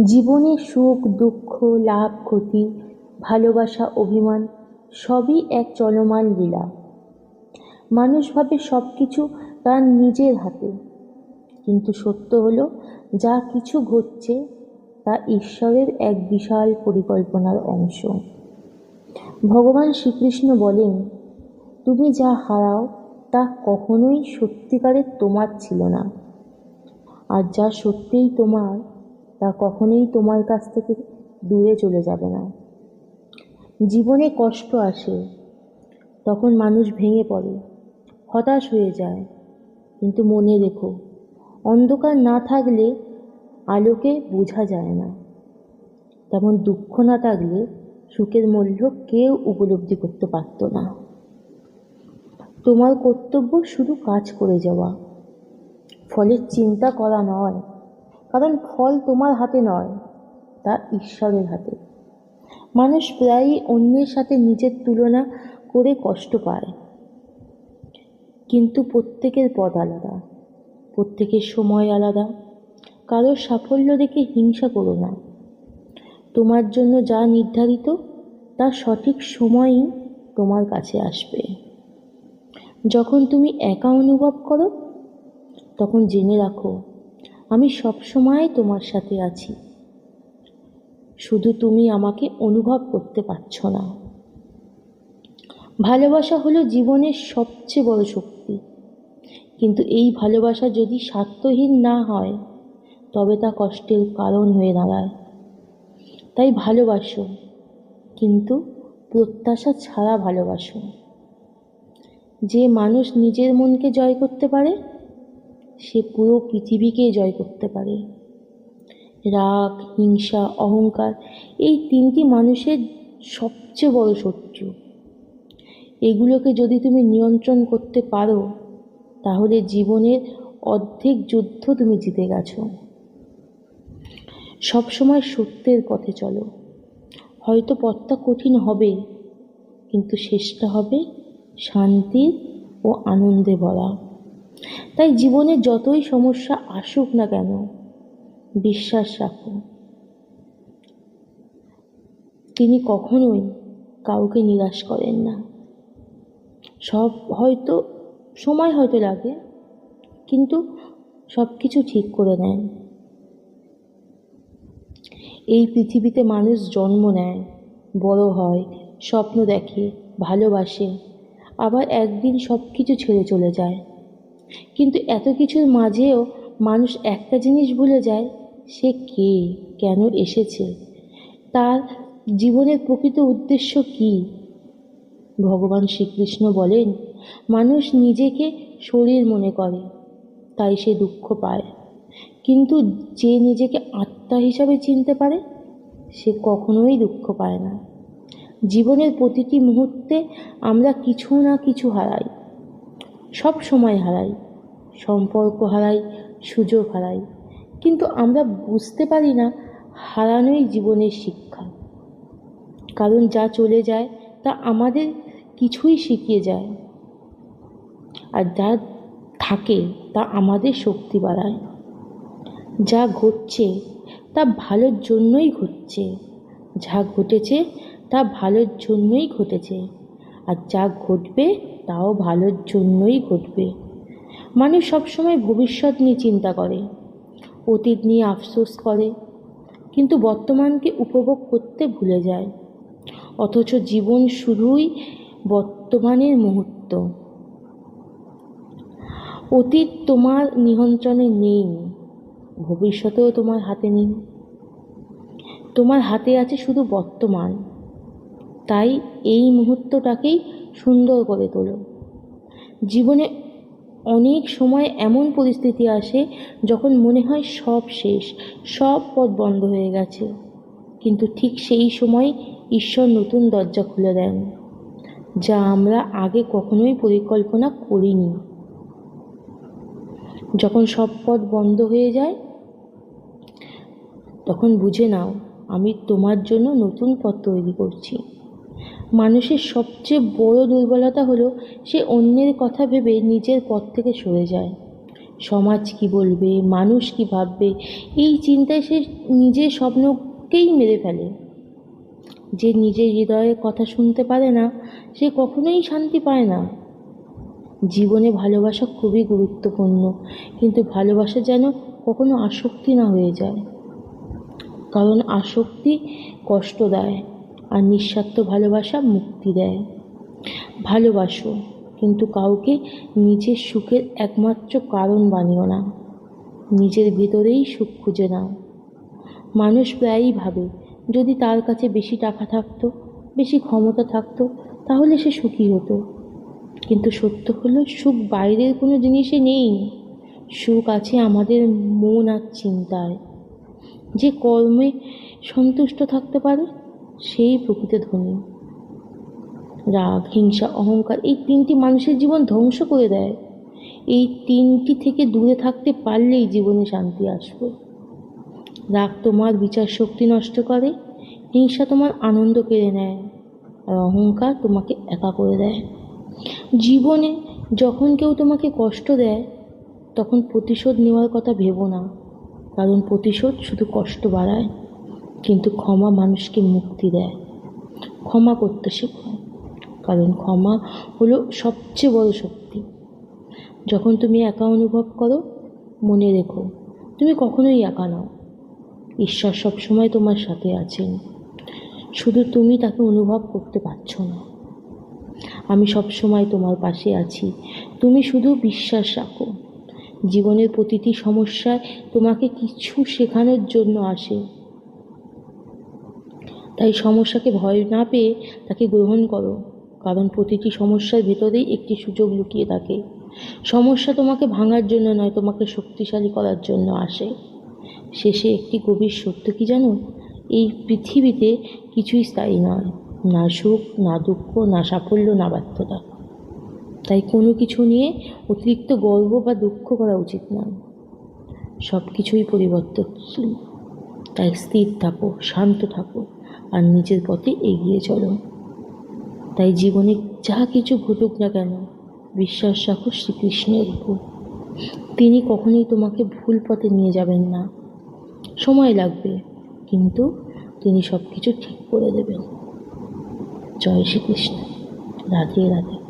জীবনে সুখ দুঃখ, লাভ ক্ষতি, ভালোবাসা অভিমান সবই এক চলমান লীলা। মানুষ ভাবে সবকিছু তার নিজের হাতে, কিন্তু সত্য হলো যা কিছু ঘটছে তা ঈশ্বরের এক বিশাল পরিকল্পনার অংশ। ভগবান শ্রীকৃষ্ণ বলেন, তুমি যা হারাও তা কখনোই সত্যিকারের তোমার ছিল না, আর যা সত্যিই তোমার তা কখনোই তোমার কাছ থেকে দূরে চলে যাবে না। জীবনে কষ্ট আসে, তখন মানুষ ভেঙে পড়ে, হতাশ হয়ে যায়, কিন্তু মনে রেখো, অন্ধকার না থাকলে আলোকে বোঝা যায় না, তেমন দুঃখ না থাকলে সুখের মূল্য কেউ উপলব্ধি করতে পারত না। তোমার কর্তব্য শুধু কাজ করে যাওয়া, ফলের চিন্তা করা নয়, কারণ ফল তোমার হাতে নয়, তা ঈশ্বরের হাতে। মানুষ প্রায়ই অন্যের সাথে নিজের তুলনা করে কষ্ট পায়, কিন্তু প্রত্যেকের পথ আলাদা, প্রত্যেকের সময় আলাদা। কারোর সাফল্য দেখে হিংসা করো না। তোমার জন্য যা নির্ধারিত তা সঠিক সময়ই তোমার কাছে আসবে। যখন তুমি একা অনুভব করো, তখন জেনে রাখো, আমি সবসময় তোমার সাথে আছি, শুধু তুমি আমাকে অনুভব করতে পারছো না। ভালোবাসা হলো জীবনের সবচেয়ে বড় শক্তি, কিন্তু এই ভালোবাসা যদি স্বার্থহীন না হয় তবে তা কষ্টের কারণ হয়ে দাঁড়ায়। তাই ভালোবাসো, কিন্তু প্রত্যাশা ছাড়া ভালোবাসো। যে মানুষ নিজের মনকে জয় করতে পারে, সে পুরো পৃথিবীকে জয় করতে পারে। রাগ, হিংসা, অহংকার এই তিনটি মানুষের সবচেয়ে বড় শত্রু। এগুলোকে যদি তুমি নিয়ন্ত্রণ করতে পারো, তাহলে জীবনের অর্ধেক যুদ্ধ তুমি জিতে গেছো। সবসময় সত্যের পথে চলো। হয়তো পথটা কঠিন হবে, কিন্তু শেষটা হবে শান্তির ও আনন্দে ভরা। তাই জীবনে যতই সমস্যা আসুক না কেন, বিশ্বাস রাখো, তিনি কখনোই কাউকে নিরাশ করেন না। সময় হয়তো লাগে, কিন্তু সব কিছু ঠিক করে দেন। এই পৃথিবীতে মানুষ জন্ম নেয়, বড় হয়, স্বপ্ন দেখে, ভালোবাসে, আবার একদিন সব কিছু ছেড়ে চলে যায়। কিন্তু এত কিছুর মাঝেও মানুষ একটা জিনিস ভুলে যায়, সে কে, কেন এসেছে, তার জীবনের প্রকৃত উদ্দেশ্য কী। ভগবান শ্রীকৃষ্ণ বলেন, মানুষ নিজেকে শরীর মনে করে, তাই সে দুঃখ পায়, কিন্তু যে নিজেকে আত্মা হিসাবে চিনতে পারে, সে কখনোই দুঃখ পায় না। জীবনের প্রতিটি মুহূর্তে আমরা কিছু না কিছু হারাই, সব সময় হারাই, সম্পর্ক হারাই, সুযোগ হারাই, কিন্তু আমরা বুঝতে পারি না হারানোই জীবনের শিক্ষা। কারণ যা চলে যায় তা আমাদের কিছুই শিখিয়ে যায়, আর যা থাকে তা আমাদের শক্তি বাড়ায়। যা ঘটছে তা ভালোর জন্যই ঘটছে, যা ঘটেছে তা ভালোর জন্যই ঘটেছে, আর যা ঘটবে তাও ভালোর জন্যই ঘটবে। মানুষ সবসময় ভবিষ্যৎ নিয়ে চিন্তা করে, অতীত নিয়ে আফসোস করে, কিন্তু বর্তমানকে উপভোগ করতে ভুলে যায়। অথচ জীবন শুধুই বর্তমানের মুহূর্ত। অতীত তোমার নিয়ন্ত্রণে নেই, ভবিষ্যতেও তোমার হাতে নেই, তোমার হাতে আছে শুধু বর্তমান। তাই এই মুহূর্তটাকেই সুন্দর করে তোলো। জীবনে অনেক সময় এমন পরিস্থিতি আসে যখন মনে হয় সব শেষ, সব পথ বন্ধ হয়ে গেছে, কিন্তু ঠিক সেই সময় ঈশ্বর নতুন দরজা খুলে দেন, যা আমরা আগে কখনোই পরিকল্পনা করিনি। যখন সব পথ বন্ধ হয়ে যায়, তখন বুঝে নাও, আমি তোমার জন্য নতুন পথ তৈরি করছি। মানুষের সবচেয়ে বড় দুর্বলতা হলো সে অন্যের কথা ভেবে নিজের পথ থেকে সরে যায়। সমাজ কি বলবে, মানুষ কি ভাববে, এই চিন্তায় সে নিজের স্বপ্নকেই মেরে ফেলে। যে নিজের হৃদয়ের কথা শুনতে পারে না, সে কখনোই শান্তি পায় না। জীবনে ভালোবাসা খুবই গুরুত্বপূর্ণ, কিন্তু ভালোবাসা যেন কখনো আসক্তি না হয়ে যায়। কারণ আসক্তি কষ্ট দেয়, আর নিঃস্বার্থ ভালোবাসা মুক্তি দেয়। ভালোবাসো, কিন্তু কাউকে নিজের সুখের একমাত্র কারণ বানিও না। নিজের ভিতরেই সুখ খুঁজে নাও। মানুষ প্রায়ই ভাবে, যদি তার কাছে বেশি টাকা থাকতো, বেশি ক্ষমতা থাকতো, তাহলে সে সুখী হতো। কিন্তু সত্য হলো, সুখ বাইরের কোনো জিনিসে নেই। সুখ আছে আমাদের মন আর চিন্তায়। যে কর্মে সন্তুষ্ট থাকতে পারে, সেই প্রকৃত ধনী। রাগ, হিংসা, অহংকার, এই তিনটি মানুষের জীবন ধ্বংস করে দেয়। এই তিনটি থেকে দূরে থাকতে পারলেই জীবনে শান্তি আসবে। রাগ তোমার বিচার শক্তি নষ্ট করে, হিংসা তোমার আনন্দ কেড়ে নেয়, আর অহংকার তোমাকে একা করে দেয়। জীবনে যখন কেউ তোমাকে কষ্ট দেয়, তখন প্রতিশোধ নেওয়ার কথা ভেবো না, কারণ প্রতিশোধ শুধু কষ্ট বাড়ায়। কিন্তু ক্ষমা মানুষকে মুক্তি দেয়। ক্ষমা করতে শেখো, কারণ ক্ষমা হলো সবচেয়ে বড় শক্তি। যখন তুমি একা অনুভব করো, মনে রেখো, তুমি কখনোই একা নও। ঈশ্বর সবসময় তোমার সাথে আছেন, শুধু তুমি তাকে অনুভব করতে পারছো না। আমি সবসময় তোমার পাশে আছি, তুমি শুধু বিশ্বাস রাখো। জীবনের প্রতিটি সমস্যায় তোমাকে কিছু শেখানোর জন্য আসে। তাই সমস্যাকে ভয় না পেয়ে তাকে গ্রহণ করো, কারণ প্রতিটি সমস্যার ভেতরেই একটি সুযোগ লুকিয়ে থাকে। সমস্যা তোমাকে ভাঙার জন্য নয়, তোমাকে শক্তিশালী করার জন্য আসে। শেষে একটি গভীর সত্য কি জানো, এই পৃথিবীতে কিছুই স্থায়ী নয়, না সুখ, না দুঃখ, না সাফল্য, না ব্যর্থতা। তাই কোনো কিছু নিয়ে অতিরিক্ত গর্ব বা দুঃখ করা উচিত নয়। সব কিছুই পরিবর্তনশীল। তাই স্থির থাকো, শান্ত থাকো, আর নিজের পথে এগিয়ে চলো। তাই জীবনে যা কিছু ঘটুক না কেন, বিশ্বাস রাখো শ্রীকৃষ্ণের উপর। তিনি কখনোই তোমাকে ভুল পথে নিয়ে যাবেন না। সময় লাগবে, কিন্তু তিনি সব কিছু ঠিক করে দেবেন। জয় শ্রীকৃষ্ণ। রাধে রাধে।